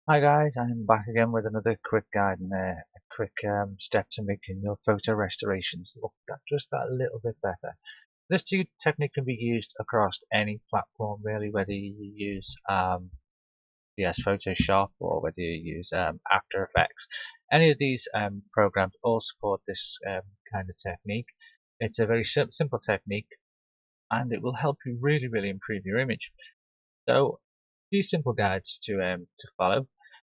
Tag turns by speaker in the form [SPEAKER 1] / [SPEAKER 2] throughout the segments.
[SPEAKER 1] Hi guys, I'm back again with another quick guide and a quick step to making your photo restorations look just that little bit better. This technique can be used across any platform really, whether you use yes, Photoshop or whether you use After Effects. Any of these programs all support this kind of technique. It's a very simple technique and it will help you really improve your image. So, few simple guides to follow.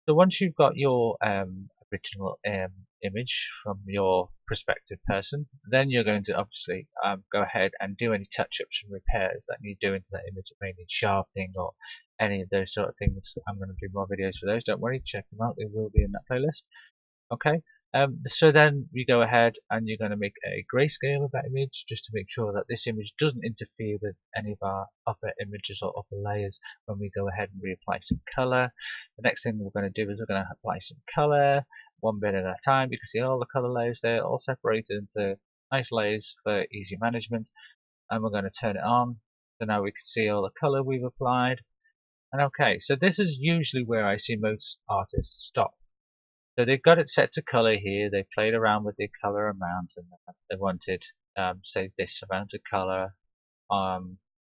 [SPEAKER 1] So once you've got your original image from your prospective person, then you're going to obviously go ahead and do any touch-ups and repairs that need doing to that image. It may need sharpening or any of those sort of things. I'm going to do more videos for those. Don't worry, check them out. They will be in that playlist. Okay. So then you go ahead and you're going to make a grayscale of that image just to make sure that this image doesn't interfere with any of our upper images or upper layers when we go ahead and reapply some color. The next thing we're going to do is we're going to apply some color one bit at a time. You can see all the color layers there all separated into nice layers for easy management. And we're going to turn it on. So now we can see all the color we've applied. And okay, so this is usually where I see most artists stop. So they've got it set to color here. They played around with the color amount and they wanted, say, this amount of color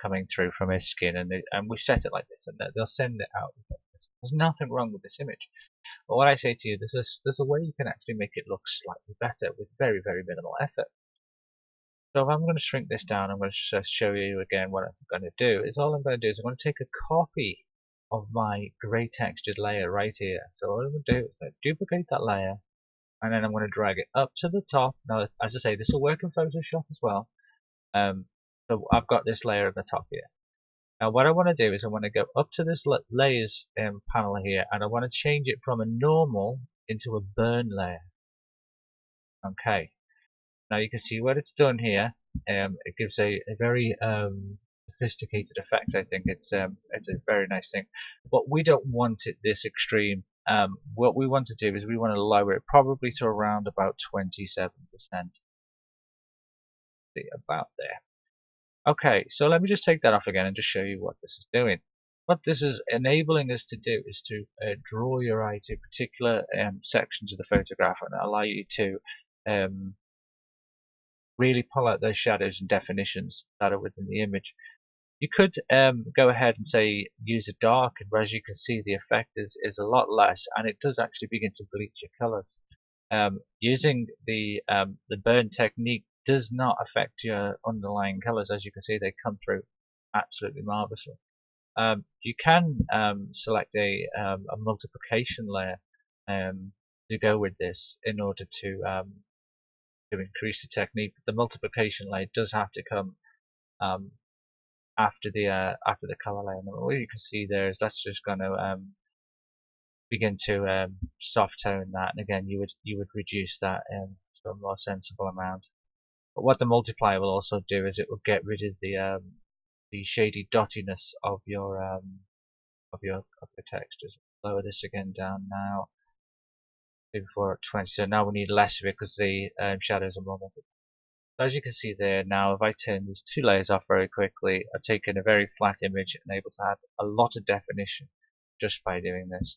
[SPEAKER 1] coming through from his skin, and we set it like this, and they'll send it out. There's nothing wrong with this image. But what I say to you, there's a way you can actually make it look slightly better with very minimal effort. So if I'm going to shrink this down, I'm going to show you again what I'm going to do. Is all I'm going to do is I'm going to take a copy of my grey textured layer right here. So what I'm going to do is duplicate that layer, and then I'm going to drag it up to the top. Now, as I say, this will work in Photoshop as well. So I've got this layer at the top here. Now what I want to do is I want to go up to this layers panel here, and I want to change it from a normal into a burn layer. Okay. Now you can see what it's done here. It gives a very sophisticated effect. I think it's a very nice thing. But we don't want it this extreme. What we want to do is we want to lower it probably to around about 27%. See, about there. Okay, so let me just take that off again and just show you what this is doing. What this is enabling us to do is to draw your eye to particular sections of the photograph and allow you to really pull out those shadows and definitions that are within the image. You could go ahead and say use a darken, but as you can see the effect is a lot less, and it does actually begin to bleach your colors. Using the burn technique does not affect your underlying colors. As you can see, they come through absolutely marvelously. You can select a multiplication layer to go with this in order to increase the technique. The multiplication layer does have to come um, after the color layer. And what you can see there is that's just going to begin to soft tone that, and again you would reduce that to a more sensible amount. But what the multiplier will also do is it will get rid of the shady dottiness of your text. Just lower this again down now. Before at 20, so now we need less of it because the shadows are more. So as you can see there now, if I turn these two layers off very quickly, I've taken a very flat image and able to add a lot of definition just by doing this.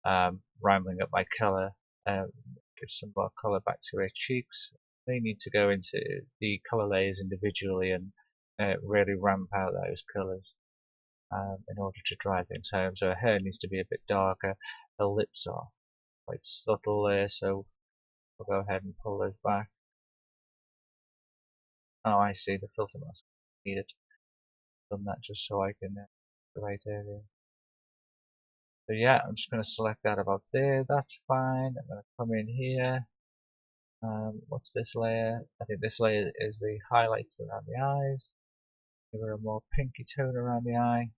[SPEAKER 1] Rounding up my color, give some more color back to her cheeks. They need to go into the color layers individually and really ramp out those colors in order to drive things home. So her hair needs to be a bit darker. Her lips are quite subtle there, so we'll go ahead and pull those back. Oh, I see, the filter mask needed. Done that just so I can the right area. So yeah, I'm just going to select that about there. That's fine. I'm going to come in here. What's this layer? I think this layer is the highlights around the eyes. Give her a more pinky tone around the eye.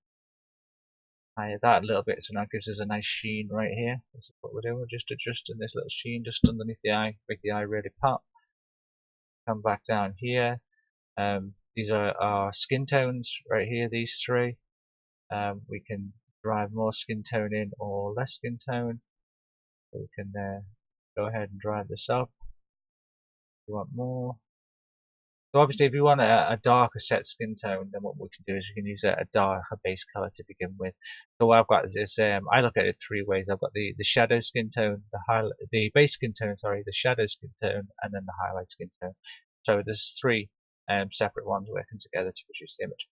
[SPEAKER 1] Higher that a little bit, so now it gives us a nice sheen right here. This is what we're doing. We're just adjusting this little sheen just underneath the eye, make the eye really pop. Come back down here. These are our skin tones right here, these three. We can drive more skin tone in or less skin tone. So we can go ahead and drive this up. If you want more, So obviously, if you want a darker set skin tone, then what we can do is we can use a darker base color to begin with. So what I've got is I look at it three ways. I've got the shadow skin tone, the base skin tone, sorry, the shadow skin tone, and then the highlight skin tone. So there's three separate ones working together to produce the image.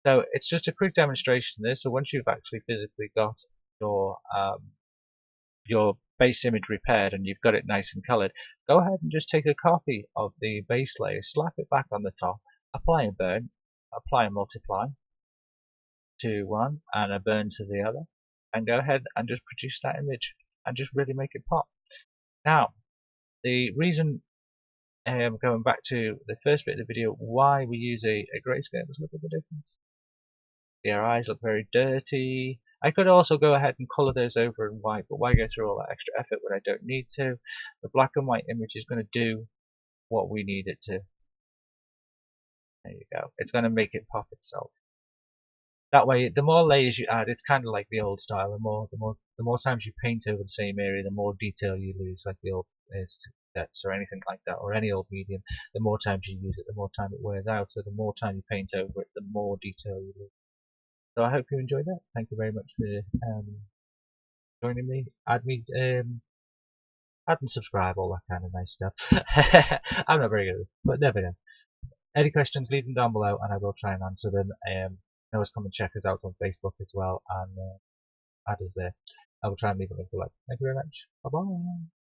[SPEAKER 1] So it's just a quick demonstration there. So once you've actually physically got your your base image repaired and you've got it nice and colored, go ahead and just take a copy of the base layer, slap it back on the top, apply a burn, apply a multiply to one and a burn to the other, and go ahead and just produce that image and just really make it pop. Now, the reason going back to the first bit of the video, why we use a grayscale is look at the difference. Your eyes look very dirty. I could also go ahead and color those over in white, but why go through all that extra effort when I don't need to? The black and white image is going to do what we need it to. There you go. It's going to make it pop itself. That way, the more layers you add, it's kind of like the old style. The more times you paint over the same area, the more detail you lose, like the old sets or anything like that, or any old medium. The more times you use it, the more time it wears out. So the more time you paint over it, the more detail you lose. So I hope you enjoyed that. Thank you very much for joining me. Add and subscribe, all that kind of nice stuff. I'm not very good at it, but never know. Any questions, leave them down below and I will try and answer them. Always come and check us out on Facebook as well and add us there. I will try and leave a link below. Thank you very much. Bye bye.